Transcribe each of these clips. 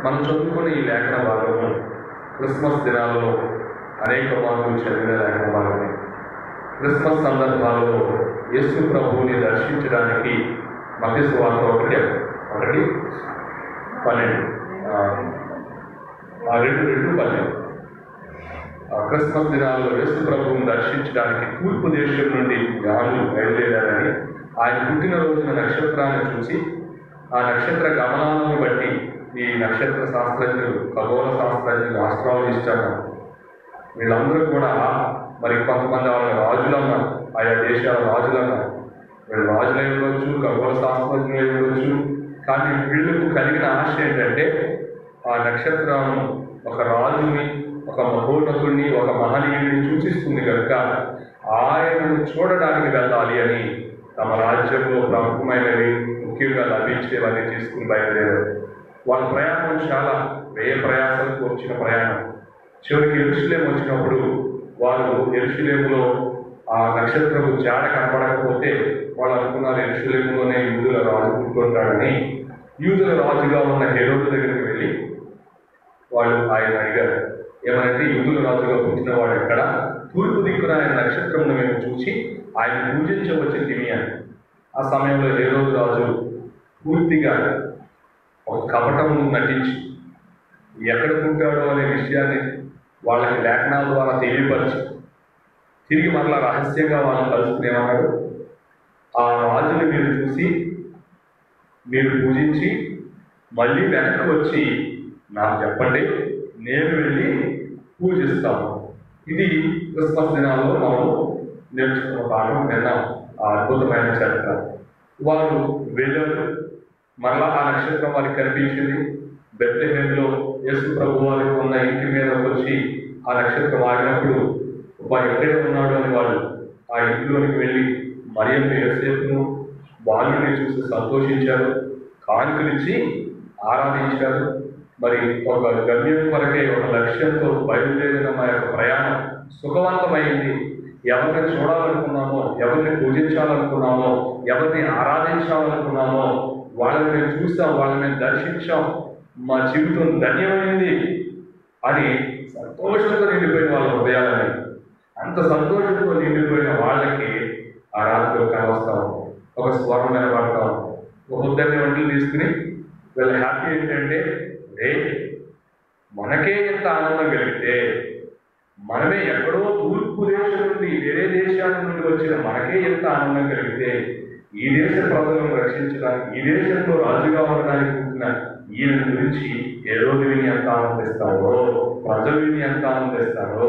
మనం చదువుకునే ఈ లేఖన భాగము క్రిస్మస్ దినాల్లో అనేక మార్పులు చదివిన లేఖన భాగమే. క్రిస్మస్ సందర్భాల్లో యేసు ప్రభువుని దర్శించడానికి మత్తయి సువార్త 1:12 క్రిస్మస్ దినాల్లో యేసు ప్రభువుని దర్శించడానికి తూర్పు దేశం నుండి జ్ఞానులు బయలుదేరారని, ఆయన పుట్టినరోజున నక్షత్రాన్ని చూసి ఆ నక్షత్ర గమనాలను బట్టి ఈ నక్షత్ర శాస్త్రజ్ఞులు, ఖగోళ శాస్త్రజ్ఞులు, ఆస్ట్రాలజిస్ట్ అన్నారు. వీళ్ళందరూ కూడా మరి కొంతమంది వాళ్ళ రాజులన్నారు, ఆయా దేశాల రాజులన్నారు. వీళ్ళు రాజులై ఉండొచ్చు, ఖగోళ శాస్త్రజ్ఞులై ఉండొచ్చు. కానీ వీళ్ళకు కలిగిన ఆశ ఏంటంటే ఆ నక్షత్రాలను ఒక రాజుని, ఒక మహోన్నతుడిని, ఒక మహనీయుడిని సూచిస్తుంది కనుక ఆయనను చూడడానికి వెళ్ళాలి అని తమ రాజ్యంలో ప్రముఖమైనవి, ముఖ్యంగా లభించేవన్నీ తీసుకుని బయలుదేరారు. వాళ్ళ ప్రయాణం చాలా వ్యయ ప్రయాసాలకు వచ్చిన ప్రయాణం. చివరికి యెరూషలేము వచ్చినప్పుడు వాళ్ళు యెరూషలేములో ఆ నక్షత్రము జాడ కనపడకపోతే వాళ్ళు అనుకున్నారు యెరూషలేములోనే యూదుల రాజు పుట్టుకుంటాడని. యూదుల రాజుగా ఉన్న హేరోదు దగ్గరికి వెళ్ళి వాళ్ళు ఆయన అడిగారు, ఏమంటే యూదుల రాజుగా పుట్టిన వాడు ఎక్కడ? తూర్పు దిక్కున ఆయన నక్షత్రమును మేము చూసి ఆయన పూజించవచ్చి తిని అని. ఆ సమయంలో హేరోదు రాజు పూర్తిగా ఒక కపటం నటించి ఎక్కడ పుట్టాడో అనే విషయాన్ని వాళ్ళకి లేఖనాల ద్వారా తెలియపరిచి తిరిగి మరలా రహస్యంగా వాళ్ళని కలుసుకునేమన్నాడు, ఆ రాజుని మీరు చూసి మీరు పూజించి మళ్ళీ వెనక్కి వచ్చి నాకు చెప్పండి, నేను వెళ్ళి పూజిస్తాను. ఇది క్రిస్మస్ దినాల్లో మనం నేర్చుకున్న పాఠం, విన్నాం. ఆ అద్భుతమైన చరిత్ర. వారు వెళ్ళారు. మరలా ఆ నక్షత్రం వారికి కనిపించింది. బెత్లెహేములో యేసు ప్రభు వారికి ఉన్న ఇంటి మీద వచ్చి ఆ నక్షత్రం ఆగినప్పుడు వారు ఎక్కడే ఉన్నాడు అని వాళ్ళు ఆ ఇంటిలోనికి వెళ్ళి మరియమ్మ యోసేపును బాలుని చూసి సంతోషించారు, కానుకలిచ్చి ఆరాధించారు. మరి ఒక గమ్యం వరకే, ఒక లక్ష్యంతో బయలుదేరిన మా యొక్క ప్రయాణం సుఖవంతమైంది. ఎవరిని చూడాలనుకున్నామో, ఎవరిని పూజించాలనుకున్నామో, ఎవరిని ఆరాధించాలనుకున్నామో వాళ్ళని మేము చూసాం, వాళ్ళని మేము దర్శించాం, మా జీవితం ధన్యమైంది అని సంతోషంతో నిండిపోయిన వాళ్ళ హృదయాలని, అంత సంతోషంతో నిండిపోయిన వాళ్ళకి ఆ రాత్రి కనవస్తాం, ఒక స్వరం నిలబడతాం, ఒక ఉద్దరిని వంటలు తీసుకుని వీళ్ళ హ్యాపీ ఏంటంటే, మనకే ఎంత ఆనందం కలిగితే, మనమే ఎక్కడో తూర్పు దేశం నుండి, వేరే దేశాల నుండి వచ్చిన మనకే ఎంత ఆనందం కలిగితే, ఈ దేశ ప్రజలను రక్షించడానికి, ఈ దేశంలో రాజుగా ఉండడానికి పుట్టిన ఈయన గురించి హేరోదు విని ఎంత ఆనందిస్తారో, ప్రజలు విని ఎంత ఆనందిస్తారో,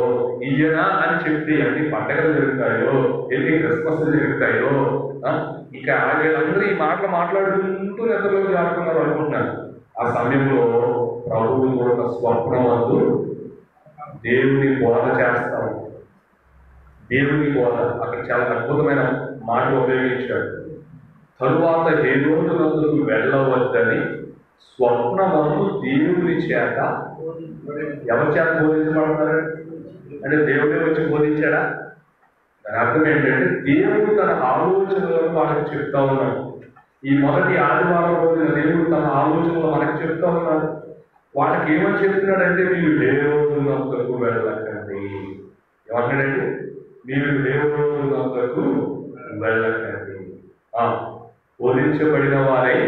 ఈయన అని చెప్తే ఎన్ని పండగలు జరుగుతాయో, ఎన్ని క్రిస్మస్లు జరుగుతాయో, ఇక వీళ్ళందరూ ఈ మాటలు మాట్లాడుకుంటూ నిద్రలో జారుకున్నారు అనుకుంటున్నారు. ఆ సమయంలో ప్రభువు ఒక స్వప్నం వద్దు దేవుని బోధ చేస్తాము. దేవుని బోధ అక్కడ చాలా అద్భుతమైన మాట ఉపయోగించాడు. తరువాత హేరోదు వద్దకు వెళ్ళవద్దని స్వప్నమందు దేవుని చేత, ఎవరి చేత బోధించబడతారు అంటే దేవుడే వచ్చి బోధించాడా? దాని అర్థం ఏంటంటే దేవుడు తన ఆలోచనలను వాళ్ళకి చెప్తా ఉన్నాడు. ఈ మొదటి ఆదివారం రోజున దేవుడు తన ఆలోచనలు మనకి చెప్తా ఉన్నాడు. వాళ్ళకి ఏమని చెప్తున్నాడంటే, మీరు హేరోదునొద్దకు వెళ్ళకండి. ఏమంటాడంటే, మీరు హేరోదునొద్దకు వెళ్ళకండి, బోధించబడిన వారై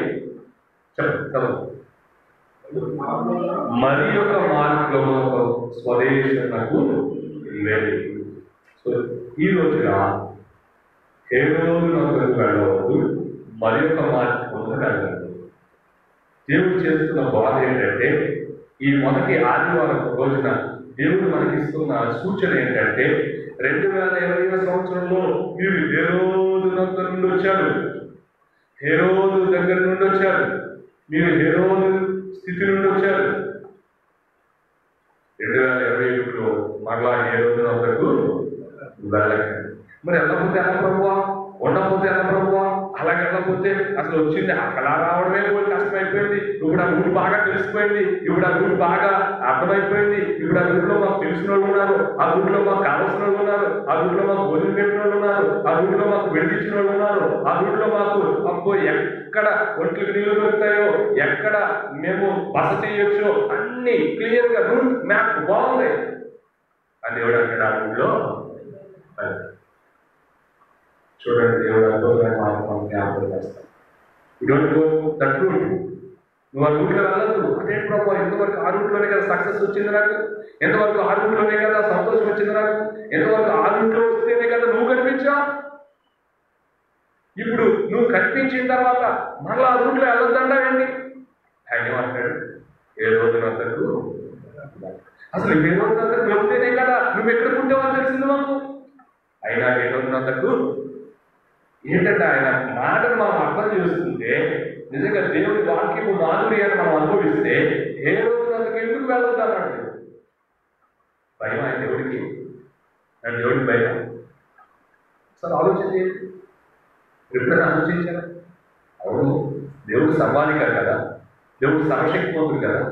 చెప్తారు మరి యొక్క మార్గంలో స్వదేశమునకు వెళ్ళి. సో ఈ రోజున హేరోదునొద్దకు వెళ్ళవద్దు, మరి యొక్క మార్గంలో వెళ్ళండి. దేవుడు చేస్తున్న బాధ ఏంటంటే, ఈ మొదటి ఆదివారం రోజున దేవుడు మనకిస్తున్న సూచన ఏంటంటే, 2020 సంవత్సరంలో మీరు హేరోదు దగ్గర నుండి వచ్చారు, హేరోదు దగ్గర నుండి వచ్చారు, మీరు హేరోదు స్థితి నుండి వచ్చారు. 2021లో మరలా హేరోదు వద్దకు వెళ్ళకండి. మరి వెళ్ళకపోతే ఎలా ప్రభువా, ఉండకపోతే ఎలా ప్రభువా, అలాగే వెళ్ళకపోతే అసలు వచ్చింది అక్కడ రావడమే పోయి కష్టమైపోయింది, ఇప్పుడు ఆ రూట్ బాగా తెలిసిపోయింది, ఇప్పుడు ఆ రూట్ బాగా అర్థమైపోయింది, ఇప్పుడు ఆ రూట్లో మాకు తెలిసిన వాళ్ళు ఉన్నారు, ఆ రూట్లో మాకు కావాల్సిన వాళ్ళు ఉన్నారు, ఆ రూట్లో మాకు భోజనం పెట్టిన వాళ్ళు ఉన్నారు, ఆ రూట్లో మాకు విడిపించిన వాళ్ళు ఉన్నారు, ఆ రూట్లో మాకు అబ్బో ఎక్కడ ఒంట్లకు నీళ్లు దొరుకుతాయో, ఎక్కడ మేము బస చేయొచ్చో అన్ని క్లియర్ గా రూట్ మ్యాప్ బాగుంది అని దేవుడు అంటాడు. ఆ రూట్లో చూడండి, దేవుడు అద్భుతమైన మార్గం జ్ఞాపకం చేస్తాడు. You don't go that route. నువ్వు ఆ రూట్లో వెళ్ళదు. అదే ప్రభావ, ఎంతవరకు ఆ రూట్లోనే కదా సక్సెస్ వచ్చింది నాకు, ఎంతవరకు ఆ రూట్లోనే కదా సంతోషం వచ్చింది నాకు, ఎంతవరకు ఆ రూట్లో వస్తేనే కదా నువ్వు కనిపించావు. ఇప్పుడు నువ్వు కనిపించిన తర్వాత మళ్ళీ ఆ రూట్లో వెళ్ళొద్దంటావేంటి? ఆయన ఏమంటాడు, ఏ రోజునంతకు అసలు ఏ రోజునంతకు వెళ్తేనే కదా నువ్వు ఎక్కడ పుట్టావని తెలిసింది మాకు. అయినా ఏ రోజునంతకు ఏంటంటే ఆయన మాటను మనం అర్థం చేసుకుంటే, నిజంగా దేవుడి వాక్యము మాధుర్యాన్ని మనం అనుభవిస్తే ఏ రోజునంతకు ఎందుకు వెళ్ళొద్దన్నాడు. భయం ఆయన దేవుడికి, ఆయన దేవుడికి భయం. అసలు ఆలోచించి ఎప్పుడైనా ఆలోచించారా? అవును, దేవుడు సర్వాధికారి కదా, దేవుడు సర్వశక్తివంతుడు కదా,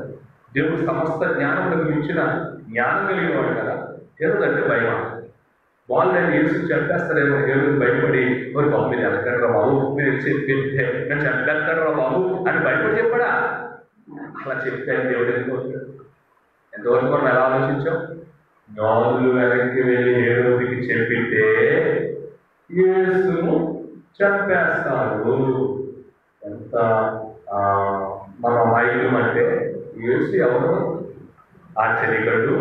దేవుడు సమస్త జ్ఞానములకు మించిన జ్ఞానం కలిగిన వాడు కదా. ఏదంటే భయం. వాళ్ళు నేను ఏసు చంపేస్తారేమో దేవుడు భయపడి, మరి బాబు మీరు వెళ్తాడరా బాబు, మీరు చెప్తే నేను చంపేస్తాడరా బాబు అని భయపడి చెప్పాడా? అలా చెప్తే దేవుడు ఎందుకు ఎంతవరకు మనం ఎలా ఆలోచించాం? నాలుగు వెనక్కి వెళ్ళి ఏ రోజుకి చెప్పితే యేసును చంపేస్తారు. ఎంత మన అమాయకులం అంటే, యేసు ఎవరు? ఆశ్చర్యకరుడు,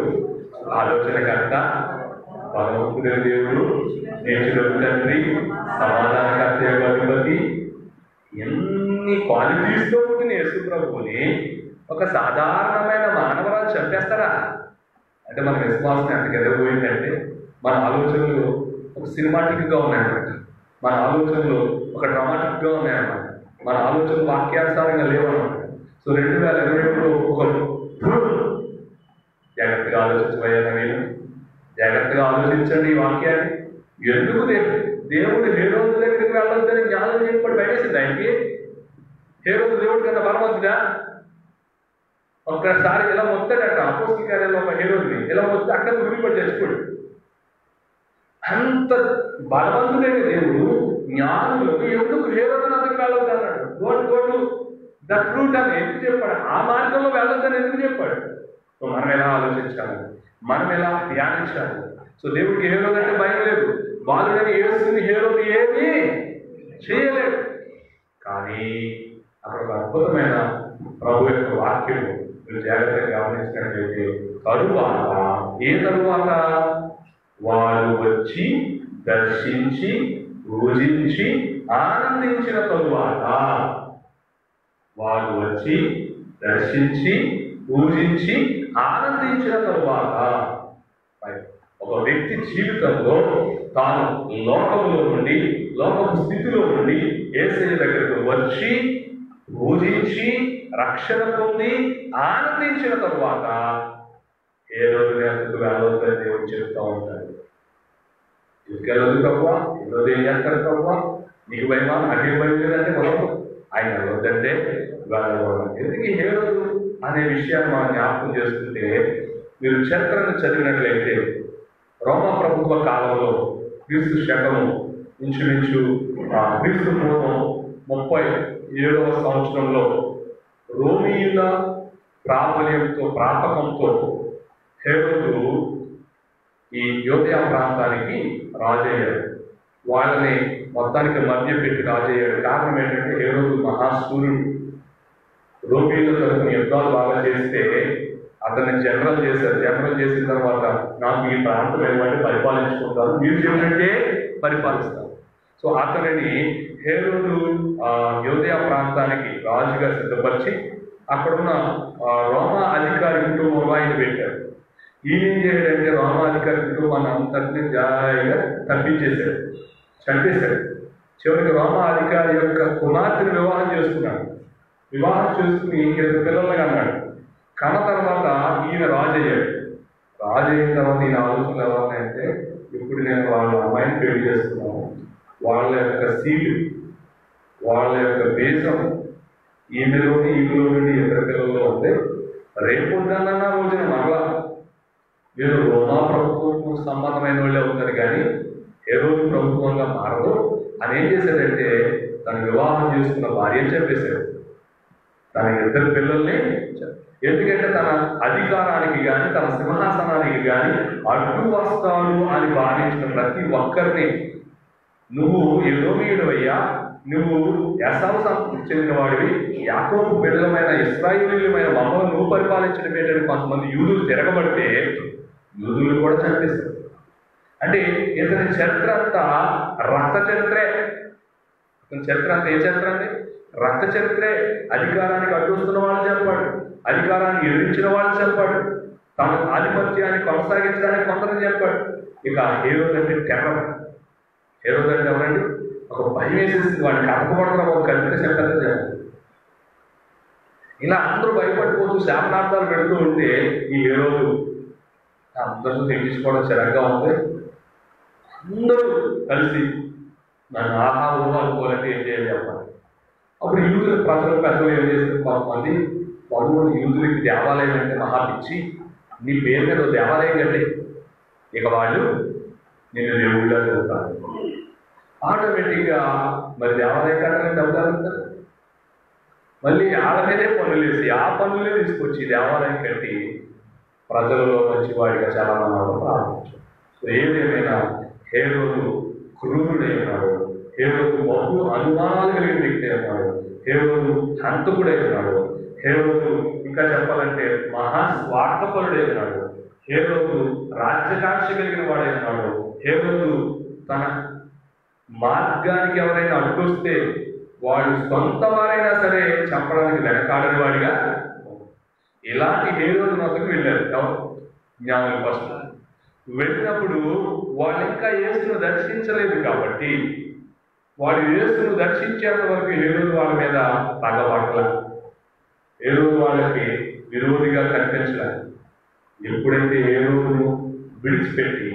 ఆలోచనకర్త, భగవంతుడైన దేవుడు, నేర్చుకున్న తండ్రి, సమాధానకర్త, అధిపతి, ఎన్ని క్వాలిటీస్తో పుట్టిన యేసు ప్రభువుని ఒక సాధారణమైన మానవరాలు చంపేస్తారా? అంటే మన విశ్వాసం ఎంతకు ఎదగబోయిందంటే, మన ఆలోచనలు ఒక సినిమాటిక్గా ఉన్నాయన్నమాట, మన ఆలోచనలు ఒక డ్రామాటిక్గా ఉన్నాయన్నమాట, మన ఆలోచనలు వాక్యానుసారంగా లేవన్నమాట. సో 2021లో ఒక జాగ్రత్తగా ఆలోచించబోయాను నేను, జాగ్రత్తగా ఆలోచించండి ఈ వాక్యాన్ని. ఎందుకు దేవుడు హేరోదు దగ్గరికి వెళ్ళొద్దని జ్ఞానం చెప్పి బయటేసింది ఆయనకి. హేరోదు దేవుడి కన్నా బలవంతుడా? ఒక్కసారి ఇలా మొత్తాడట అపోస్తల కార్యాల్లో ఒక హేరోదుని ఇలా మొత్తం అక్కడ గురిపడి చచ్చిపోయాడు. అంత బలవంతుడైన దేవుడు జ్ఞానులకు ఎందుకు హేరోదు దగ్గరికి వెళ్ళొద్దు అన్నాడు. Don't go to that route అని ఎందుకు చెప్పాడు? ఆ మార్గంలో వెళ్ళొద్దని ఎందుకు చెప్పాడు? సో మనం ఎలా ఆలోచించాలి, మనం ఎలా ధ్యానించాలి? సో దేవుడికి హేరోదు అంటే భయం లేదు. బాలుడని యేసుని హేరోదు ఏమీ చేయలేడు. కానీ అక్కడ ఒక అద్భుతమైన ప్రభు యొక్క వాక్యము మీరు జాగ్రత్తగా గమనించినట్లయితే, తరువాత ఏ తరువాత వారు వచ్చి దర్శించి పూజించి ఆనందించిన తరువాత, వారు వచ్చి దర్శించి పూజించి ఆనందించిన తరువాత, ఒక వ్యక్తి జీవితంలో తాను లోకంలో నుండి, లోకపు స్థితిలో నుండి యేసయ్య దగ్గరకు వచ్చి పూజించి రక్షణ పొంది ఆనందించిన తరువాత ఏ రోజు ఎందుకు వెళ్ళొద్దని దేవుడు చెప్తా ఉంటాడు. ఎందుకు వెళ్ళొద్దు తక్కువ, ఈరోజు ఏం చేస్తారు తక్కువ, నీకు భయమా, నాకేం భయం లేదంటే మనం ఆయన వెళ్ళొద్దంటే వెళ్ళకూడదు. ఎందుకు ఏ రోజు అనే విషయాన్ని మనం జ్ఞాపకం చేసుకుంటే, మీరు చరిత్రను చదివినట్లయితే రోమా ప్రభుత్వ కాలంలో క్రీస్తు శకము ఇంచుమించు క్రీస్తు పూర్వం 37వ సంవత్సరంలో రోమీయుల ప్రాపకంతో హేరోదు ఈ యోదయ ప్రాంతానికి రాజయ్యాడు. వాళ్ళని మొత్తానికి మధ్య పెట్టి రాజయ్యాడు. కారణం ఏంటంటే హేరోదు మహాసూర్యుడు. రోమీయుల తరఫున యుద్ధాలు బాగా చేస్తే అతన్ని జనరల్ చేశారు. జనరల్ చేసిన తర్వాత నాకు ఈ ప్రాంతం ఏమంటే పరిపాలించుకుంటారు, మీరు చెప్పినట్టే పరిపాలిస్తారు. సో అతనిని హేరోదు యోదయ ప్రాంతానికి రాజుగా సిద్ధపరిచి అక్కడున్న రోమా అధికారి కుటుంబంలో ఆయన పెట్టాడు. ఈయన ఏం చేయడంటే రోమా అధికారి కుటుంబాన్ని అంతటిని జాయిగా తప్పించేశాడు, చంపేశాడు. చివరికి రోమా అధికారి యొక్క కుమార్తెను వివాహం చేసుకున్నాడు. వివాహం చేసుకుని 2 పిల్లలుగా అన్నాడు. కన్న తర్వాత ఈయన రాజు అయ్యాడు. రాజు అయిన తర్వాత ఈయన ఆలోచనలు ఎలా ఉన్నాయంటే, ఇప్పుడు నేను వాళ్ళ అమ్మాయిని పెళ్లి చేసుకున్నాను, వాళ్ళ యొక్క సీటు, వాళ్ళ యొక్క దేశం ఈమెలో నుండి సంబంధమైన వాళ్ళే అవుతారు కానీ హేరోదు ప్రభుత్వంగా మారదు. అని ఏం చేశాడంటే తను వివాహం చేసుకున్న భార్యను చెప్పేశాడు, తన ఇద్దరు పిల్లల్ని. ఎందుకంటే తన అధికారానికి కానీ తన సింహాసనానికి కానీ అడ్డు వస్తాడు అని భావించిన ప్రతి ఒక్కరిని, నువ్వు ఎదోమీయుడవయ్యా, నువ్వు ఏసావు సంతతికి చెందిన వాడివి, యాకోబు బిడ్డలమైన ఇశ్రాయేలీయులమైన మమ్మల్ని నువ్వు పరిపాలించడం ఏంటని కొంతమంది యూదులు తిరగబడితే యూదులు కూడా చంపేశారు. అంటే ఇతని చరిత్ర అంతా రక్త చరిత్రే. ఇతని చరిత్ర అంతా ఏ చరిత్ర అండి? రక్త చరిత్రే. అధికారానికి అడ్డొస్తున్న వాళ్ళు చంపాడు, అధికారాన్ని ఎదిరించిన వాళ్ళు చంపాడు, తన ఆధిపత్యాన్ని కొనసాగించడానికి కొందరు చంపాడు. ఇక హేరోదు అంటే టెర్రర్. హేరోదు అంటే ఎవరండి? ఒక భయం వేసేసింది, వాడిని కప్పకూడదు, ఒక కల్పిత చంపాలని చెప్పారు. ఇలా అందరూ భయపడిపోతూ శాపనార్థాలు పెడుతూ ఉంటే ఈ హేరోదు అందరూ తెగించుకోవడం చిరగ్గా ఉంది. అందరూ కలిసి నన్ను ఆహా ఊహా అనుకోవాలంటే ఏం చేయాలి చెప్పాలి. అప్పుడు యూదుల ప్రజలు పెద్దలు ఏం చేస్తారు, కొంతమంది పలువురు యూదులకి దేవాలయం అంటే మహా పిచ్చి, నీ పేరు మీద దేవాలయం కండి, ఇక వాళ్ళు నేను దేవుళ్ళ చదువుతాను. ఆటోమేటిక్గా మరి దేవాలయం కట్టాలని డబ్బులు అవుతారు. మళ్ళీ వాళ్ళ మీదే పనులు వేసి ఆ పనులే తీసుకొచ్చి దేవాలయం కట్టి ప్రజలలో మంచివాడిగా చాలా మంది ప్రారంభించారు. సో ఏదేమైనా హేరోదు క్రూరుడై ఉన్నాడు, హేరోదు బహు అనుమానాలు కలిగిన వ్యక్తి అన్నాడు, హేరోదు హంతకుడై ఉన్నాడు, హేరోదు ఇంకా చెప్పాలంటే మహాస్వార్థపరుడై ఉన్నాడు, హేరోదు రాజ్యకాంక్ష కలిగిన వాడై ఉన్నాడు, హేరోదు తన మార్గానికి ఎవరైనా అడ్డొస్తే వాడు సొంత వారైనా సరే చంపడానికి వెనకాడని వాడిగా. ఇలాంటి హేరోదు వద్దకు వెళ్ళారు ఎవరు? జ్ఞానులు. ఫస్ట్ వెళ్ళినప్పుడు వాళ్ళు ఇంకా యేసును దర్శించలేదు కాబట్టి వాడు యేసును దర్శించేంత వరకు హేరోదు వాళ్ళ మీద పగబట్ల, హేరోదు వాళ్ళకి విరోధిగా కనిపించలేదు. ఎప్పుడైతే హేరోదును విడిచిపెట్టి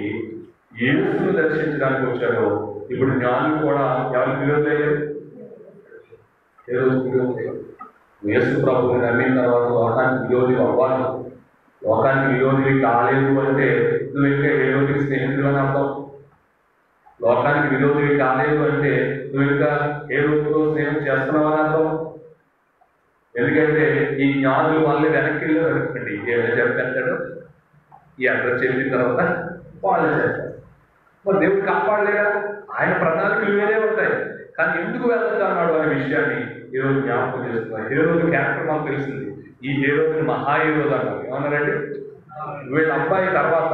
యేసును దర్శించడానికి వచ్చారో ఇప్పుడు జ్ఞానులు కూడా ఎవరికి విరోధులయ్యారు? హేరోదు విరోధులయ్యారు. యేసు ప్రభువుని నమ్మిన తర్వాత లోకానికి విరోధి అవ్వాలి. లోకానికి విరోధి కాలేదు అంటే నువ్వు ఇంకా హేరోదికి స్నేహితుడు అని అర్థం. లోకానికి విరోధి కాలేదు అంటే నువ్వు ఇంకా హేరోదుతో స్నేహం చేస్తున్నావని అర్థం. ఎందుకంటే ఈ జ్ఞానులు మళ్ళీ వెనక్కి వెళ్ళారు అనుకోండి, ఏమైనా చెప్పేస్తాడు, ఈ అడ్రస్ చెప్పిన తర్వాత వాళ్ళే చేస్తారు. మరి దేవుడు కాపాడలేదా? ఆయన ప్రణాళికలు వేరే ఉంటాయి, కానీ ఎందుకు వెళ్తున్నాడు అనే విషయాన్ని ఈరోజు జ్ఞాపకం చేస్తున్నారు. హేరోదు క్యారెక్టర్ మాకు తెలిసింది. ఈ హేరోదుని మహా హేరోదు అన్నారు. ఏమన్నారంటే వీళ్ళ అబ్బాయి తర్వాత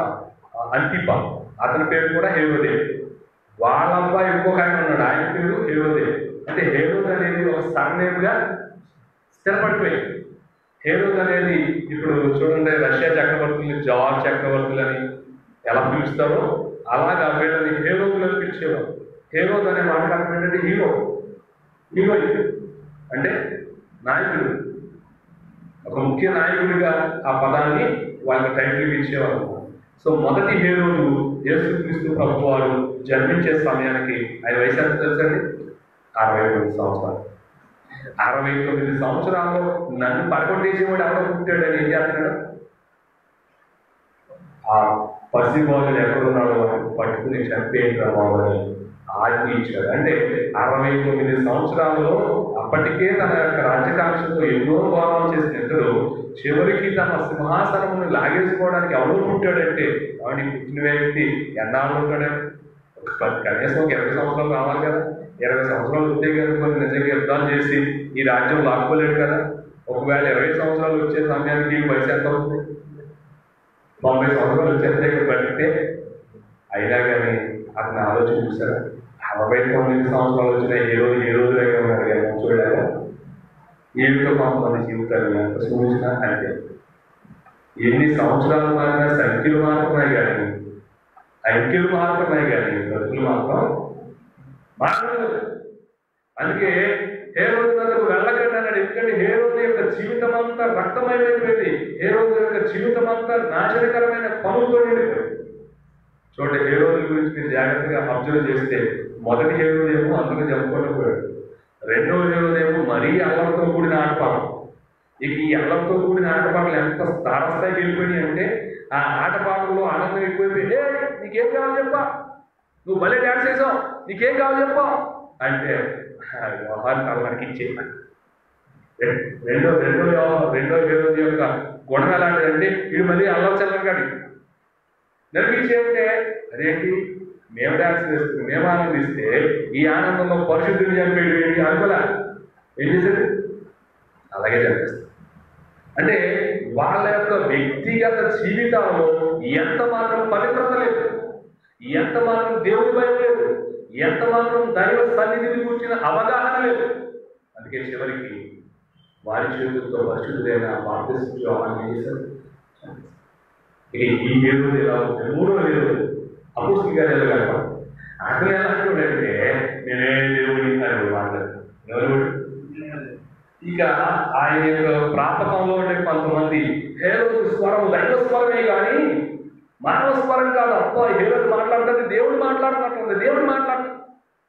అంతిపా, అతని పేరు కూడా హేరోదే. వాళ్ళ అబ్బాయి ఇంకొక ఆయన ఉన్నాడు, ఆయన పేరు హేరోదే. అంటే హేరోదు అనేది ఒక సర్నేమ్గా స్థిరపడిపోయింది. హేరోదు అనేది ఇప్పుడు చూడండి, రష్యా చక్రవర్తుల్ని జార్జ్ చక్రవర్తులని ఎలా పిలుస్తారో అలాగా వీళ్ళని హేరోదులను పిలిచేవారు. హేరోదు అనే మాట అర్థం ఏంటంటే హీరో, హీరోయిన్ అంటే నాయకుడు. ఒక ముఖ్య నాయకుడిగా ఆ పదాన్ని వాళ్ళకి టైటిల్ ఇచ్చేవారు. సో మొదటి హేరోదు యేసుక్రీస్తు ప్రభు వారు జన్మించే సమయానికి ఆయన వయసు ఎంత తెలుసండి? 69 సంవత్సరాలు. 69 సంవత్సరాల్లో నన్ను పడగొట్టేసేవాడు ఎవరో పుట్టాడని ఏం చేస్తున్నాడు? ఆ పసిబాబులు ఎక్కడున్నాడో పట్టుకుని చంపేయండి బాబుని ఆజ్ఞ ఇచ్చాడు. అంటే 69 సంవత్సరాల్లో అప్పటికే తన యొక్క రాజ్యకాంక్షతో ఎన్నో భావాలు చేసిన ఇద్దరు చివరికి తన సింహాసనమును లాగేసుకోవడానికి ఎవరు పుట్టాడంటే వాడిని పుట్టిన వ్యక్తి ఎన్నాళ్ళు ఉంటాడు? కనీసం 20 సంవత్సరాలు రావాలి కదా. 20 సంవత్సరాలు వస్తే కనుక నిజంగా యుద్ధాలు చేసి ఈ రాజ్యం లాక్కోలేడు కదా. ఒకవేళ 20 సంవత్సరాలు వచ్చే సమయానికి వయసు ఎంత అవుతుంది? 90 సంవత్సరాలు వచ్చేస్తే బతికితే. అయినా కానీ అతను ఆలోచన చూసారా? 69 సంవత్సరాలు వచ్చిన ఏ రోజులైనా ఉన్నారు కదా చూడలేక. ఏమిటో కొంతమంది జీవితాలు ఎంత సూచించినా అంతే. ఎన్ని సంవత్సరాలు మారినా సంఖ్యలు మారుతున్నాయి కానీ అంకెలు మారుతున్నాయి కానీ బ్రతుకులు మాత్రం మారలేదు. అందుకే హేరోదు వద్దకు వెళ్ళకండి అన్నాడు. ఎందుకంటే హేరోదు యొక్క జీవితం అంతా రక్తమైపోయింది. హేరోదు యొక్క జీవితం అంతా నాశనకరమైన పనులతో నిండిపోయింది. చూడండి, హేరోదు గురించి మీరు జాగ్రత్తగా అబ్జర్వ్ చేస్తే మొదటి హేరోదు ఏమో అందులో జంపుకుంటూ పోయాడు. రెండవ హేరోదు ఏమో మరీ అల్లంతో కూడిన ఆటపాటలు. ఇక ఈ అల్లంతో కూడిన ఆటపాటలు ఎంత తారస్థాయికి వెళ్ళిపోయినాయి అంటే ఆ ఆటపాటల్లో ఆనందం ఎక్కువైపోయి నీకేం కావాలి చెప్పా, నువ్వు భలే డ్యాన్స్ చేసావు, నీకేం కావాలి చెప్పా అంటే వ్యవహారం మనకి ఇచ్చేయాలి. రెండో హీరోజీ యొక్క గుణం ఎలాంటిదంటే వీడు మళ్ళీ అల్లచల్లం కాడి నడిపించేయంటే అదేంటి మేము డ్యాన్స్ చేస్తే మేము ఆనందిస్తే ఈ ఆనందంలో పరిశుద్ధిని చంపేది అనుకోలే, ఏం చేసేది అలాగే చంపేస్తారు. అంటే వాళ్ళ యొక్క వ్యక్తిగత జీవితాల్లో ఎంత మాత్రం పవిత్రత లేదు, ఎంత మాత్రం దేవుడి భయం లేదు, ఎంత మాత్రం దైవ సన్నిధిని కూర్చిన అవగాహన లేదు. అందుకే చివరికి వారి చేతులతో పరిశుద్ధులైన బాప్తిస్మ యోహాను చేశారు. ఇక ఈ హీరోలు ఎలా ఉంటాయి, మూడో హీరోలు అపోస్తలుల కార్యాలు కాదు. అతను ఎలా అంటుండే నేనే దేవుడిని అని మాట్లాడు ఎవరు. ఇక ఆయన యొక్క ప్రాపకంలో ఉండే కొంతమంది హేరోదు స్వరం దైవ స్వరమే కానీ మానవ స్వరం కాదు. అప్ప హేరోదు మాట్లాడుతుంది, దేవుడు మాట్లాడుతున్నట్టుంది, దేవుడు మాట్లాడుతుంది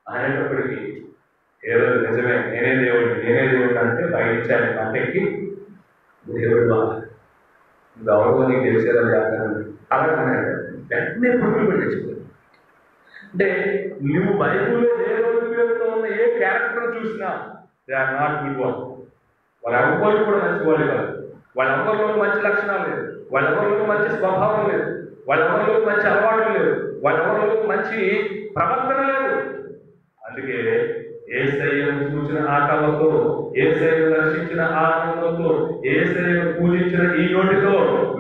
అనేటప్పటికీ హేరోదు నిజమే నేనే దేవుడు అంటే బయటించాలి అంటెక్కి దేవుడు గౌరవం నీకు తెలిసేలా చేస్తాను అలాగే వెంటనే పురుగులు పెట్టేసుకో. అంటే నువ్వు బైబుల్లో ఏ రోజులో ఉన్న ఏ క్యారెక్టర్ చూసినా they are not good one. వాళ్ళెవ్వరు కూడా మంచి వాళ్ళు కాదు, వాళ్ళెవ్వరిలో మంచి లక్షణాలు లేదు, వాళ్ళెవ్వరిలో మంచి స్వభావం లేదు, వాళ్ళెవ్వరిలో మంచి అలవాట్లు లేదు, వాళ్ళెవ్వరిలో మంచి ప్రవర్తన లేదు. అందుకే యేసయ్యను చూసిన ఆకలతో, యేసయ్యను దర్శించిన ఆనందంతో, యేసయ్యను పూజించిన ఈ నోటితో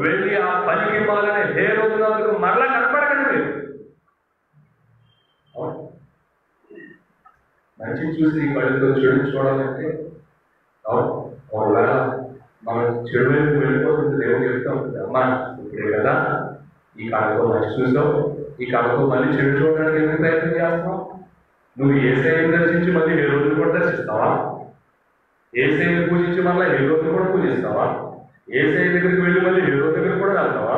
వెళ్ళి ఆ పనికి మాలని హేరోదుకు మరలా కనపడకండి మీరు. మంచి చూసి కళ్ళతో చెడు చూడాలంటే ఒకవేళ మనం చెడు వైపు వెళ్ళిపోతుంది. దేవుడు చెప్తా ఉంటుంది అమ్మా ఇప్పుడే కదా ఈ కాళ్ళతో మంచి చూసావు, ఈ కాళ్ళతో మళ్ళీ చెడు చూడడానికి ఎందుకు ప్రయత్నం చేస్తున్నావు? నువ్వు యేసయ్యను దర్శించి మళ్ళీ ఏ రోజులు కూడా దర్శిస్తావా? యేసయ్యను పూజించి మళ్ళీ ఏ రోజులు కూడా పూజిస్తావా? యేసయ్య దగ్గరికి వెళ్ళి మళ్ళీ ఏ రోజు దగ్గర కూడా వెళ్తావా?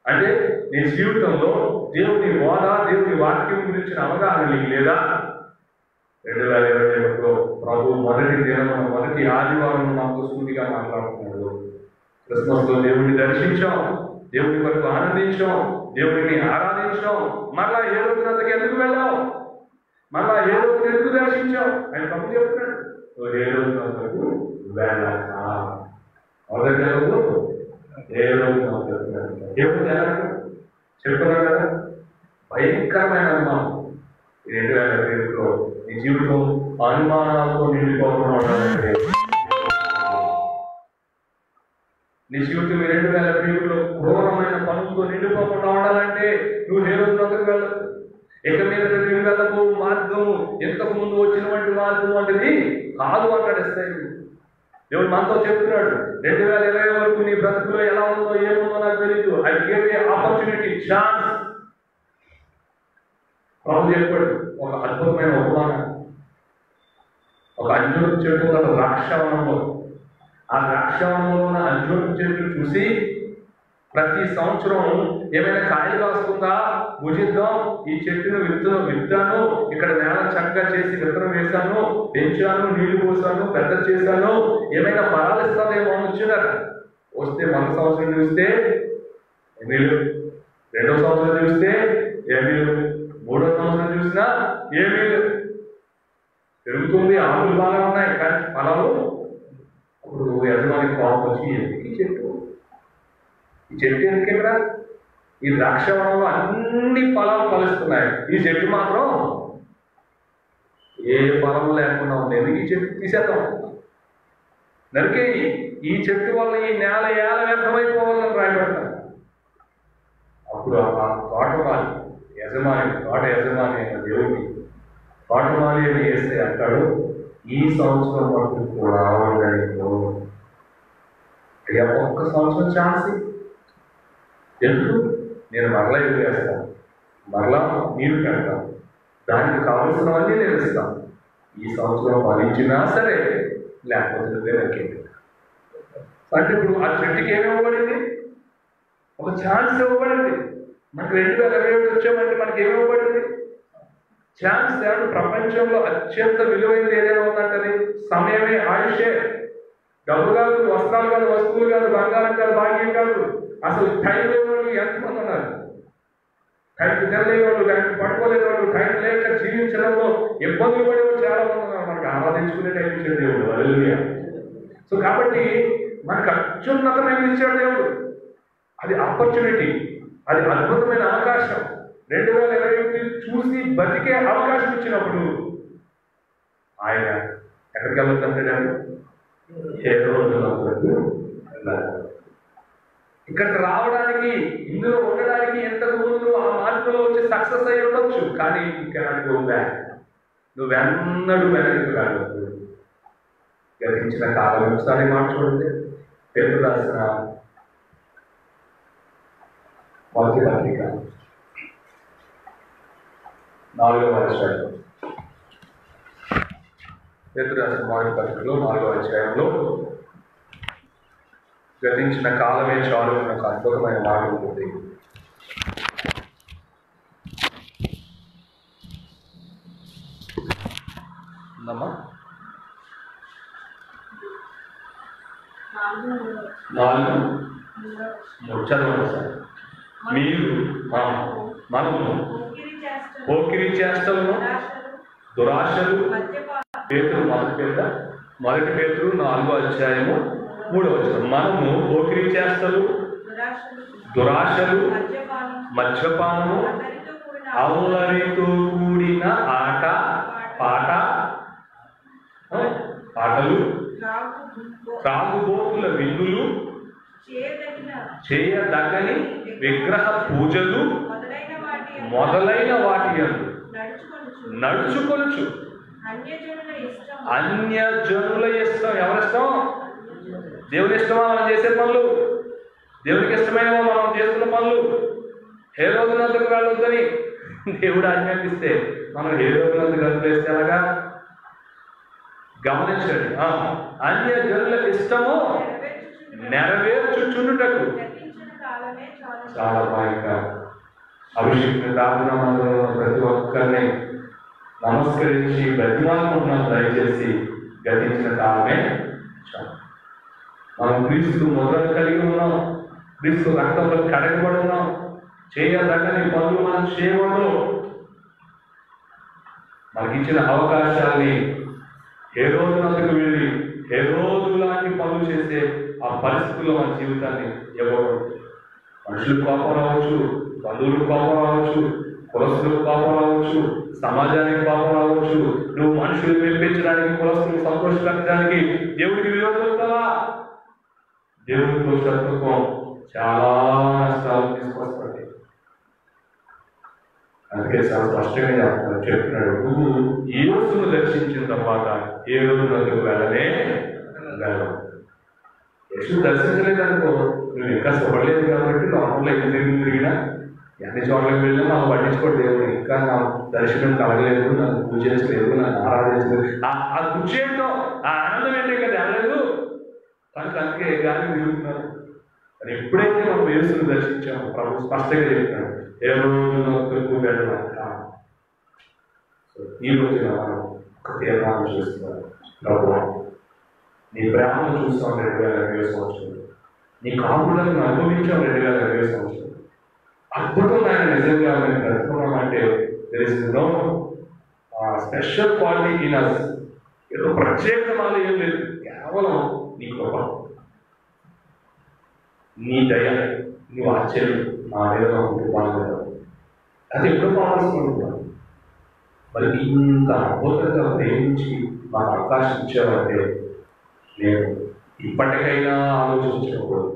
అంటే నీ జీవితంలో దేవుని బోధ, దేవుని వాక్యం గురించిన అవగాహన నీకు లేదా? 2021లో ప్రభు మొదటి ఆదివారం మాకు సూటిగా మాట్లాడుతున్నాడు. క్రిస్మస్ లో దేవుడిని దర్శించాం, దేవుడి వరకు ఆనందించాం, దేవుడిని ఆరాధించాం, మళ్ళా ఏ రోజునంతకి ఎందుకు వెళ్ళాం, మళ్ళా ఏ రోజు ఎందుకు దర్శించాం ఆయన తప్పు చెప్తున్నాడు. ఏ రోజునంతకు వెళ్ళాక మొదటి నెలకు ఏ రోజు దేవుడు చెప్తున్నాడు కదా. భయంకరమైన అనుమానం 2021లో నీ జీవితం అనుమానాలతో నిండిపోకుండా ఉండాలంటే, నీ జీవితం 2021లో క్రూరమైన పనులతో నిండిపోకుండా ఉండాలంటే నువ్వు ఏ రోజు దగ్గరికి వెళ్ళవు. ఇక మీద నువ్వు వెళ్ళబో మార్గం ఇంతకు ముందు వచ్చినటువంటి మార్గం వంటిది కాదు అంటాడిస్తాయి. దేవుడు మనతో చెప్తున్నాడు 2020 వరకు నీ బ్రతుకులో ఎలా ఉందో ఏముందో నాకు తెలియదు. I give a opportunity, chance. ప్రభు చెప్పాడు ఒక అద్భుతమైన ఉపమానం. ఒక అంజూరపు చెట్టు ఉన్న ద్రాక్షవనంలో, ఆ ద్రాక్షవనంలో ఉన్న అంజూరపు చెట్టు చూసి ప్రతి సంవత్సరం ఏమైనా కాయలు కాస్తుందా భుజిద్దాం, ఈ చెట్టును విత్తాను, ఇక్కడ నేల చక్కగా చేసి విత్తనం వేశాను, పెంచాను, నీళ్లు పోసాను, పెద్ద చేశాను, ఏమైనా ఫలాలు ఇస్తానేమో అని వచ్చినారు. వస్తే 1 సంవత్సరం చూస్తే ఏమీ లేవు, 2వ సంవత్సరం చూస్తే ఏమీ లేవు, 3వ సంవత్సరం చూసినా ఏమీ లేవు. పెరుగుతుంది, ఆకులు బాగా ఉన్నాయి కానీ ఫలాలు. అప్పుడు యజమాని కోపం వచ్చి ఎందుకు ఈ చెట్టు ఎందుకు? ఈ ద్రాక్షవనంలో అన్ని ఫలాలు ఫలిస్తున్నాయి, ఈ చెట్టు మాత్రం ఏ ఫలము లేకుండా ఉంది, ఎందుకు ఈ చెట్టు తీసేద్దాం, నరికే ఈ చెట్టు వల్ల ఈ నేల ఏల వ్యర్థమైపోవాలని రాయబడతారు. అప్పుడు ఆ తోటమాలి తోట యజమాని అయిన దేవుడిని తోటమాలి అని వేస్తే అంటాడు, ఈ సంవత్సరం వరకు కూడా అయ్యా ఒక్క సంవత్సరం ఛాన్స్ ఎందుకు? నేను మరలా ఎదురు వేస్తాను, మరలా నీరు పెడతాను, దానికి కావలసినవన్నీ నేను ఇస్తాను. ఈ సంవత్సరం ఫలించినా సరే, లేకపోతే నువ్వే నరికేది. అంటే ఇప్పుడు ఆ చెట్టుకి ఏమి ఇవ్వబడింది? ఒక ఛాన్స్ ఇవ్వబడింది. మనకు 2021 వచ్చామంటే మనకి ఏమి ఇవ్వబడింది? ఛాన్స్. ప్రపంచంలో అత్యంత విలువైనది ఏదైనా ఉందంటే సమయమే, ఆయుషే. డబ్బు కాదు, వస్త్రాలు కాదు, వస్తువులు కాదు, బంగారం కాదు, భాగ్యం కాదు, అసలు టైం లేని వాళ్ళు ఎంతమంది ఉన్నారు? టైంకి తినలేని వాళ్ళు, టైంకి పడుకోలేని వాళ్ళు, టైం లేక జీవించడంలో ఇబ్బందులు పడేవాళ్ళు చాలా మంది ఉన్నారు. మనకి ఆరాధించుకునే టైం ఇచ్చాడు దేవుడు. హల్లెలూయా. సో కాబట్టి మనకు అత్యున్నతమైన ఇచ్చాడు దేవుడు. అది ఆపర్చునిటీ, అది అద్భుతమైన అవకాశం. 2021 చూసి బతికే అవకాశం ఇచ్చినప్పుడు ఆయన ఎక్కడికి వెళ్ళొద్దంటాడు? ఏ రోజు ఇక్కడికి రావడానికి, ఇందులో ఉండడానికి ఎంతకు ముందు ఆ మార్పులో వచ్చి సక్సెస్ అయ్యి ఉండొచ్చు. కానీ ఇంకా నువ్వెన్నడూ వెనక్కి రాగలదు. గతించిన కాలం ఒకసారి మాట చూడండి. పేతురు రాసిన మొదటి పత్రిక 4వ అధ్యాయం. పేతురు రాసిన మొదటి పత్రికలో 4వ అధ్యాయంలో గతించిన కాలమే చాలు అని ఒక అద్భుతమైన మాట ఉంటుంది. ఉందమ్మా? 4 చదవండి సార్. మీరు మనము పోకిరి చేష్టలను, దురాశలు, పేతురు మొదటి పేతురు 4వ అధ్యాయము 3వ వచనం. మనము పోకిరి చేష్టలు, దురాశలు, మద్యపానము, అల్లరితో కూడిన పాటలు, త్రాగుబోతుల విందులు, చేయదగని విగ్రహ పూజలు మొదలైన వాటి యందు నడుచుకొనుచు అన్యజనుల ఇష్టం. ఎవరిష్టం? దేవుని ఇష్టమా మనం చేసే పనులు? దేవునికి ఇష్టమైన మనం చేస్తున్న పనులు? ఏ రోజునందుకు వెళ్ళొద్దని దేవుడు ఆజ్ఞాపిస్తే మనం ఏ రోజునందుకు కలిపేస్తే అలాగా గమనించండి. అన్యజనుల ఇష్టము నెరవేర్చుచున్నటకు చాలా బాగా అభిషేకం ప్రార్థన మందిరంలో ప్రతి ఒక్కరిని నమస్కరించి బ్రతిమాలుకుంటున్నాం. దయచేసి గతించిన కాలమే చాలు. మనం క్రీస్తు మొదలు కలిగి ఉన్నాం, క్రీస్తు రక్తంలో కడగబడి ఉన్నాం. చేయదగ్గని పనులు మనం చేయకూడదు. మనకిచ్చిన అవకాశాన్ని ఏ రోజునందుకు వెళ్ళి ఏ రోజు లాంటి పనులు చేసే ఆ పరిస్థితుల్లో మన జీవితాన్ని ఇవ్వకూడదు. మనుషులకు కోపం రావచ్చు, బంధువులకు కోపం రావచ్చు, కులస్తులకు కోపం రావచ్చు, సమాజానికి కోపం రావచ్చు. నువ్వు మనుషులు మెప్పించడానికి, కులస్తులు సంతోషపెట్టడానికి దేవుడికి విరోధవుతావా? దేవుడితో శత్రుత్వం చాలా నష్టాలు తీసుకొస్తాయి. అందుకే చాలా స్పష్టంగా చెప్తున్నాడు, నువ్వు ఈ రోజును దర్శించిన తర్వాత ఏ రోజు నదుకు వెళ్ళనే వెళ్ళవు. యేసు దర్శించలేదనుకో, నువ్వు ఇంకా సుఖపడలేదు కాబట్టి లోపల ఎంత తిరిగినా ఎన్ని చోట్లకి వెళ్ళినా నాకు పట్టించుకోడు దేవుడు. ఇంకా నా దర్శనం కలగలేదు, నన్ను పూజించలేదు, నన్ను ఆరాధించలేదు. ఆ కృషి ఏంటో, ఆ ఆనందం ఏంటో ఇంకా తెలలేదు. కనుక అందుకే గాలి తిరుగుతున్నారు. అది ఎప్పుడైతే మనం యేసును దర్శించామో ప్రభు స్పష్టంగా చెప్తున్నాడు, ఏ రోజు వెళ్ళాక. ఈ రోజున మనం ఒక తీర్మానం చేస్తున్నారు, ప్రభు నీ ప్రేమను చూస్తాం 2020 సంవత్సరం, నీ కాపులను అనుభవించాం 2020 సంవత్సరం. అద్భుతంగా ఆయన నిజంగా మేము బ్రతుకున్నాం అంటే తెలిసిందో స్పెషల్ క్వాలిటీ ఇన్ అస్. ఏదో ప్రత్యేకమాలు ఏం లేదు, కేవలం నీ కృప, నీ దయ, నీ ఆశ్చర్యం నా మీద కుటుంబాలు. అది ఎప్పుడు పాల్గొనుకుంటున్నాను. మరి ఇంత అద్భుతంగా ప్రేమించి మాకు అవకాశం ఇచ్చావంటే నేను ఇప్పటికైనా ఆలోచించకూడదు.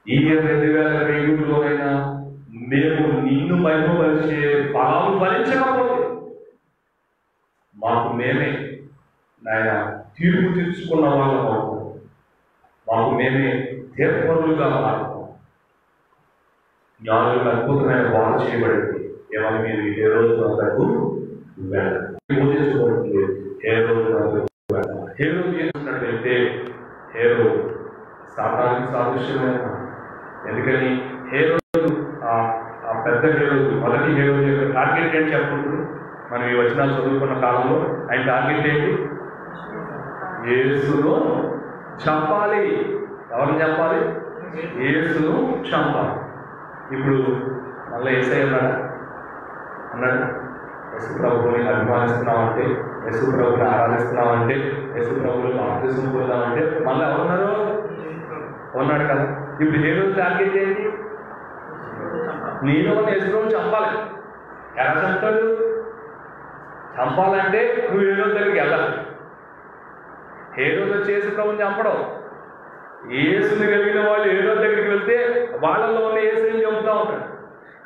ఈ 2023లోనైనా మేము నిన్ను మహిమపరిచే ఫలాలు ఫలించకపోతే మాకు మేమే నాయన తీర్పు తీర్చుకున్న వాళ్ళం అవుతాం. మాకు మేమే తీర్పరులుగా మారుతాం. జ్ఞానులకు అద్భుతమైన బాధ చేయబడింది. ఏమని మీరు ఏ రోజు అంతకు బోధించబడుతుంది, ఏ రోజు అంతకు ఏ రోజు చేస్తున్నట్లయితే ఏ రోజు సాతానికి సాదృశ్యమైన. ఎందుకని ఏ రోజు ఆ పెద్ద హేరోజు, మొదటి హేరోజు యొక్క టార్గెట్ ఏంటి చెప్పండి. మనం ఈ వచనాలు చదువుకున్న కాలంలో ఆయన టార్గెట్ ఏంటి? యేసును చంపాలి. ఎవరిని చంపాలి? యేసును చంపాలి. ఇప్పుడు మళ్ళీ యేసయ్య అన్నాడు యేసు ప్రభువుని అభిమానిస్తున్నామంటే, యేసు ప్రభువుని ఆరాధిస్తున్నామంటే, యేసు ప్రభువుని బాప్తిసం పొందామంటే మళ్ళీ ఎవరున్నారు? ఉన్నాడు కదా. ఇప్పుడు ఏ రోజు టార్గెట్ ఏంటి? నేను యేసు ప్రభువుని చంపాలి. ఎలా చంపుతాడు? చంపాలంటే నువ్వు ఏ రోజు దగ్గరికి వెళ్ళాలి. ఏ రోజు వచ్చి యేసు ప్రభువుని చంపడం. యేసుని కలిగిన వాళ్ళు ఏ రోజు దగ్గరికి వెళ్తే వాళ్ళలో ఉన్న యేసుని చంపుతా ఉంటాడు.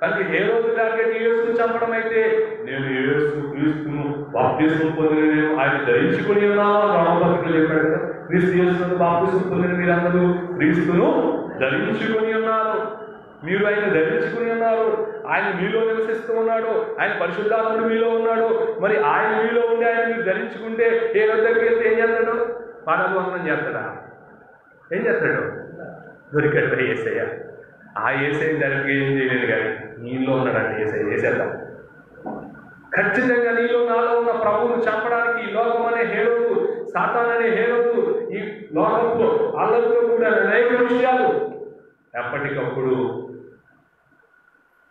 కానీ ఏ రోజు టార్గెట్ యేసుని చంపడం అయితే, నేను యేసు క్రీస్తును బాప్తిసం పొందిన నేను ఆయన ధరించుకుని ఉన్నాను రామభక్తులు చెప్పాడు కదా. క్రీస్తు యేసును బాప్తిసం పొందిన మీరందరూ క్రీస్తును ధరించుకుని ఉన్నారు. మీరు ఆయన ధరించుకుని ఉన్నారు. ఆయన మీలో నివసిస్తూ ఉన్నాడు. ఆయన పరిశుద్ధాత్ముడు మీలో ఉన్నాడు. మరి ఆయన మీలో ఉండి ఆయన మీరు ధరించుకుంటే ఏ రోజు దగ్గరికి వెళ్తే ఏం చేస్తాడు? పాదాభివందనం చేస్తాడా? ఏం చేస్తాడు? దొరికాడు యేసయ్య. ఆ యేసయ్య డైరెక్ట్గా ఏం చేయలేదు కానీ నీలో ఉన్నాడంటే యేసయ్య చేసేద్దాం. ఖచ్చితంగా నీలో నాలో ఉన్న ప్రభువును చంపడానికి ఈ లోకం అనే హేరోదు, సాతాన్ అనే హేరోదు, ఈ లోకంలో అల్లరితో కూడా అనేక విషయాలు ఎప్పటికప్పుడు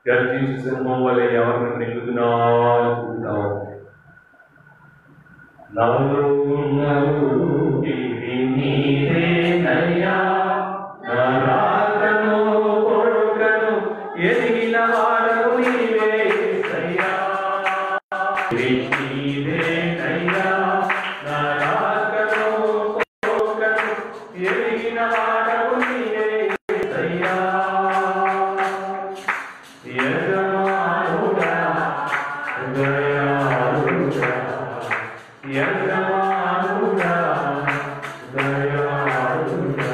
గర్జించి సింహం వల్ల ఎవరిని నిలుగుతున్నావు ఎదిగిన వాడవు నీవే యేసయ్యా, నీవేనయ్యా నా రాకను పోకను ఎదిగిన వాడవు నీవే యేసయ్యా. యజమానుడా దయాళుడా, యజమానుడా దయాళుడా,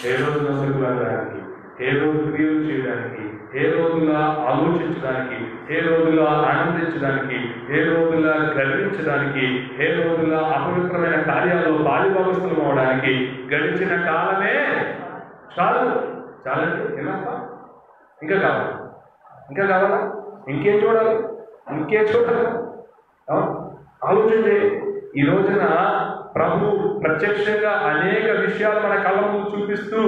ఏ రోజున వెళ్ళడానికి, ఏ రోజు క్రియలు చేయడానికి, ఏ రోజులా ఆలోచించడానికి, ఏ రోజులా ఆనందించడానికి, ఏ రోజులా గర్వించడానికి, ఏ రోజులా అపవిత్రమైన కార్యాల్లో బాధ్యభాగస్తులు అవడానికి గడిచిన కాలమే చాలు. చాలండి. ఏమన్నా ఇంకా కావాలి? ఇంకా కావాలా? ఇంకేం చూడాలి? ఇంకేం చూడాలి? ఆలోచించే. ఈ రోజున ప్రభు ప్రత్యక్షంగా అనేక విషయాలు మన కళ్ళ ముందు చూపిస్తూ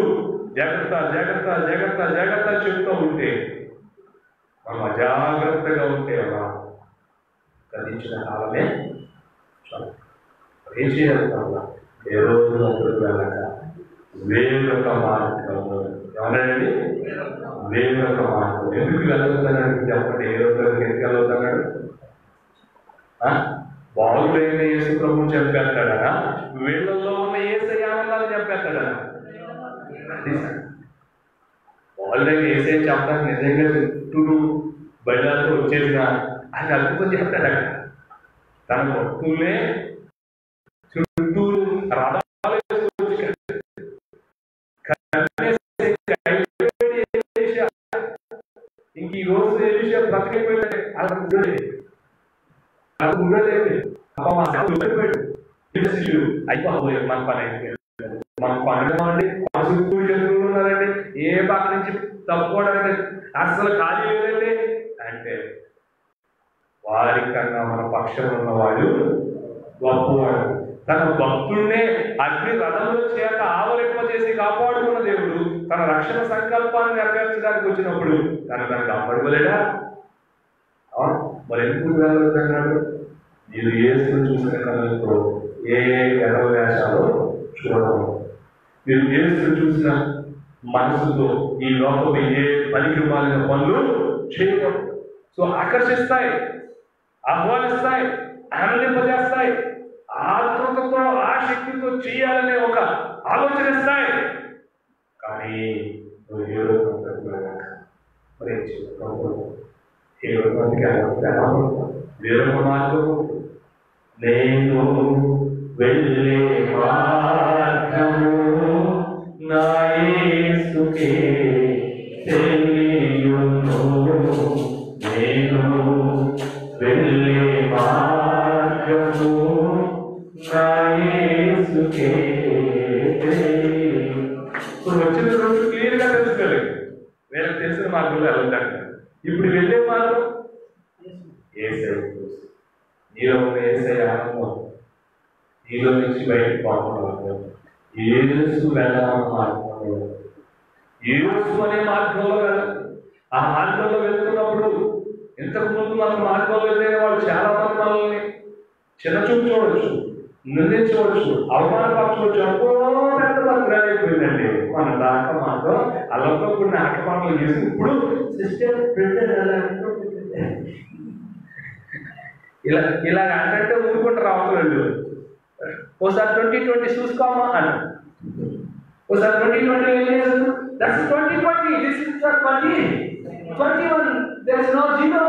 జాగ్రత్త జాగ్రత్త జాగ్రత్త జాగ్రత్త చెప్తూ ఉంటే, మనం అజాగ్రత్తగా ఉంటే అలా గతించిన కాలమే చాలు. ఏం చేయాలి? ఏ రోజు వెళ్ళక వేరొక మార్గము. ఎవరండి? వేరొక మార్గం. ఎందుకు వెళ్ళొద్దన్నాడు చెప్పండి. ఏ రోజు ఎందుకు వెళ్ళొద్దన్నాడు? బాగులైన యేసు ప్రభువుని చంపేస్తాడా? వీళ్ళల్లో ఉన్న యేసయ్య ఆనందాన్ని చంపేస్తాడా? బాగులైన యేసయ్య చంపడానికి నిజంగా చుట్టూరు బయలుతో వచ్చేసిన ఆయన అద్భుతం చేస్తాడు. అక్కడ తన భక్తులే చుట్టూరు రథాలు ఇంక ఈ రోజు ఏ విషయం బ్రతకపోయిందంటే అలా ఉండలేదు. అయిపోయి మన పని అయిపోయింది. మన పనులండి ఉన్నారండి. ఏ పక్క నుంచి తప్పుకోవడానికి అసలు ఖాళీ లేదండి. అంటే వారికన్నా మన పక్షం ఉన్నవాడు గొప్పవాడు. తన భక్తుడినే అగ్ని రథంలో చేత ఆవరింపజేసి కాపాడుకున్న దేవుడు తన రక్షణ సంకల్పాన్ని నెరవేర్చడానికి వచ్చినప్పుడు తను కాపాడుకోలేడా? మరి ఎందుకు వెళ్ళొద్దన్నాడు? మీరు యేసును చూసిన కళ్ళతో ఏ ఎర్ర వేషాలు చూడము. మీరు యేసును చూసిన మనసుతో ఈ లోపల ఏ పనికి మాలిన పనులు చేయడం. సో ఆకర్షిస్తాయి, ఆహ్వానిస్తాయి, ఆనందింపజేస్తాయి, ఆతృతతో ఆసక్తితో చేయాలనే ఒక ఆలోచన ఇస్తాయి. కానీ నువ్వు ఏ రోజు మరి వేరొక మార్గం నేను వెళ్ళే మార్గము నా యేసుకే తెలియును. నేను వెళ్ళే మార్గము నా యేసుకే తెలియును. ఇప్పుడు వచ్చిన రోజు క్లియర్గా తెలుసుకోలేదు. వేరే తెలిసిన మార్గంలో వెళ్ళొద్దంటారు. ఇప్పుడు వెళ్ళే మార్గం యేసయ్య కోసం. నీలో ఉన్న యేసయ్య ఆనందం, నీలో నుంచి బయటకు పోవడం, యేసు వెళ్ళాలన్న మార్గంలో, యేసు అనే మార్గంలో వెళ్ళాలి. ఆ మార్గంలో వెళ్తున్నప్పుడు ఇంతకు ముందు మన మార్గంలో వెళ్ళిన వాళ్ళు చాలా మంది మనల్ని చిన్నచూపు చూడవచ్చు, నిందించవచ్చు, అవమానపరచవచ్చు. అనుకో పెద్ద పత్రాలు అయిపోయిందండి మన దాకా మాత్రం అల్లంలో కొన్ని ఆటపాటలు చేసి ఇప్పుడు సిస్టర్ ఇలా అంటే ఊరుకుంటారు అవతలు. ఓసారి 2020 చూసుకోమా అని, ఓసారి 2020 that's 2020, this is the 2021, there is no zero.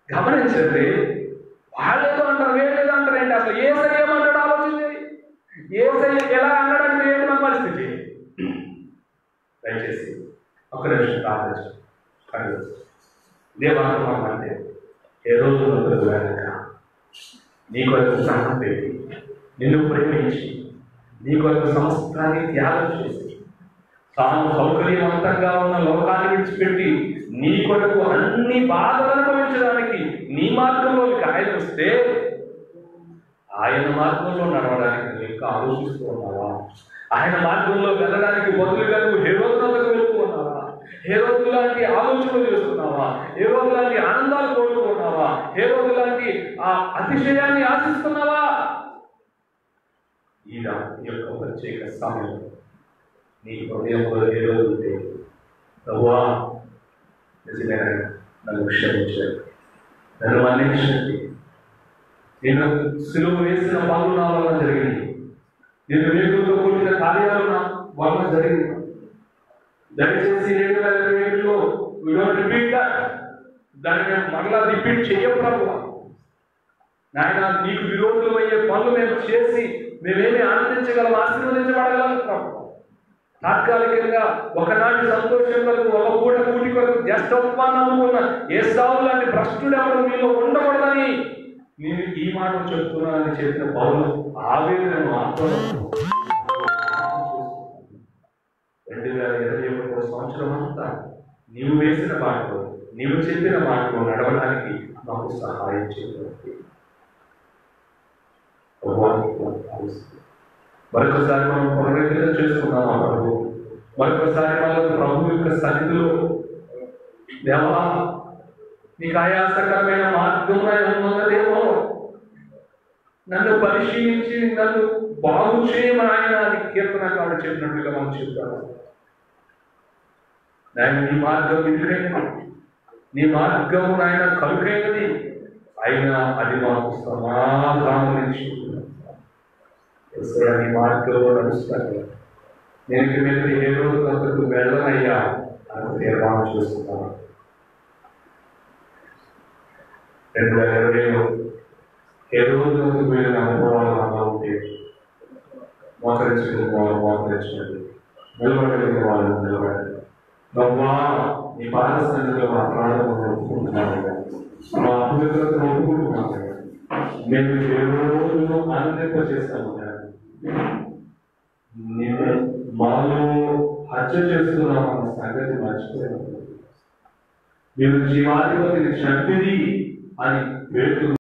గమనించండి, వాళ్ళేదో అంటారు, వీళ్ళేదో అంటారు. ఏంటి అసలు యేసయ్య ఏమంటాడు ఆలోచించి? యేసయ్య ఎలా అన్నాడంటే ఏంటి మన పరిస్థితి? దయచేసి ఒక నిమిషం ప్రార్థించండి. ఇదే వాస్తవం అంటే ఏ రోజు వెనక నీ కొరకు ప్రాణం పెట్టి, నిన్ను ప్రేమించి, నీ కొరకు సమస్తాన్ని త్యాగం చేసి, తాను సౌకర్యవంతంగా ఉన్న లోకాన్ని విడిచిపెట్టి నీ కొరకు అన్ని బాధలు అనుభవించడానికి నీ మార్గంలోకి ఆయన వస్తే, ఆయన మార్గంలో నడవడానికి నువ్వు ఇంకా ఆలోచిస్తూ ఉన్నావా? ఆయన మార్గంలో వెళ్ళడానికి బదులుగా నువ్వు హేరోదులకు వెళ్తూ ఉన్నావా? హేరోదు లాంటి ఆలోచనలు చేస్తున్నావా? హేరోదు లాంటి ఆనందాలు కోరుకున్నావా? హేరోదు లాంటి ఆ అతిశయాన్ని ఆశిస్తున్నావా? ఈ యొక్క ప్రత్యేక సమయంలో నీ హృదయంలో హేరోదు ఉంటే, ప్రభువా నిజమైన నన్ను క్షమించండి, నన్ను మన్నించండి, నేను సిలువ వేసిన పనులు నా వల్ల జరిగింది, నేను వేగులతో కూడిన కార్యాలు నా వల్ల జరిగింది. దయచేసి 2027లో దాన్ని మరలా రిపీట్ చెయ్యం ప్రభువా. నాయన, నీకు విరోధులు అయ్యే పనులు మేము చేసి మేమేమి ఆనందించగలం, ఆశీర్వదించబడగలం ప్రభు. తాత్కాలికంగా ఒకనాటి సంతోషం కొరకు, ఒక పూట కూటి కొరకు జ్యేష్ఠోత్పాన్ని అనుకున్న ఏసావు లాంటి భ్రష్టుడెవరు మీలో ఉండకూడదని నేను ఈ మాట చెప్తున్నానని చెప్పిన పౌలు ఆవేదనను ఆందోళన 2021 సంవత్సరం అంతా నీవు వేసిన బాటలో, నీవు చెప్పిన బాటలో నడవడానికి మాకు సహాయం చేయడానికి మరొకసారి మనం పునరుద్ధరణ చేసుకున్నామా ప్రభు? మరొకసారి మనం ప్రభు యొక్క సన్నిధిలో, దేవా నీకు ఆయాసకరమైన మార్గం ఉన్నదేమో, నన్ను పరిశీలించి నన్ను బాగు చేయమని ఆయన కీర్తనకారుడు చెప్పినట్లుగా మనం చెప్తాము. నాయన, నీ మార్గం ఇరుకైనది, నీ మార్గం నాయన కలుకైనది, అయినా అది మాకు సమాధానం నుంచి నీ మార్గంలో నడుస్తాను. నేను మీద ఏ రోజు అంతకు వెళ్ళనయ్యా అని తీర్మానం చేసుకున్నాను. 2020లో ఏ రోజు వెళ్ళిన అనుభవాలు అలా ఉంటే, మోకరించగలిగిన వాళ్ళు మోకరించండి, నిలబడగలిగిన వాళ్ళు నిలబడండి. నవ్వా నీ పాద సన్నిధిలో మా ప్రాణం ఒప్పుకుంటున్నాను, మా అభివృద్ధులను ఒప్పుకుంటున్నాను. మేము ఏ రోజు ఆనందింపజేస్తాము. నేను మాలో హత్య చేస్తున్నామన్న సంగతి మర్చిపోయాను. మీరు జీవాధిపతిని చంపిది అని పేర్కొన్నారు.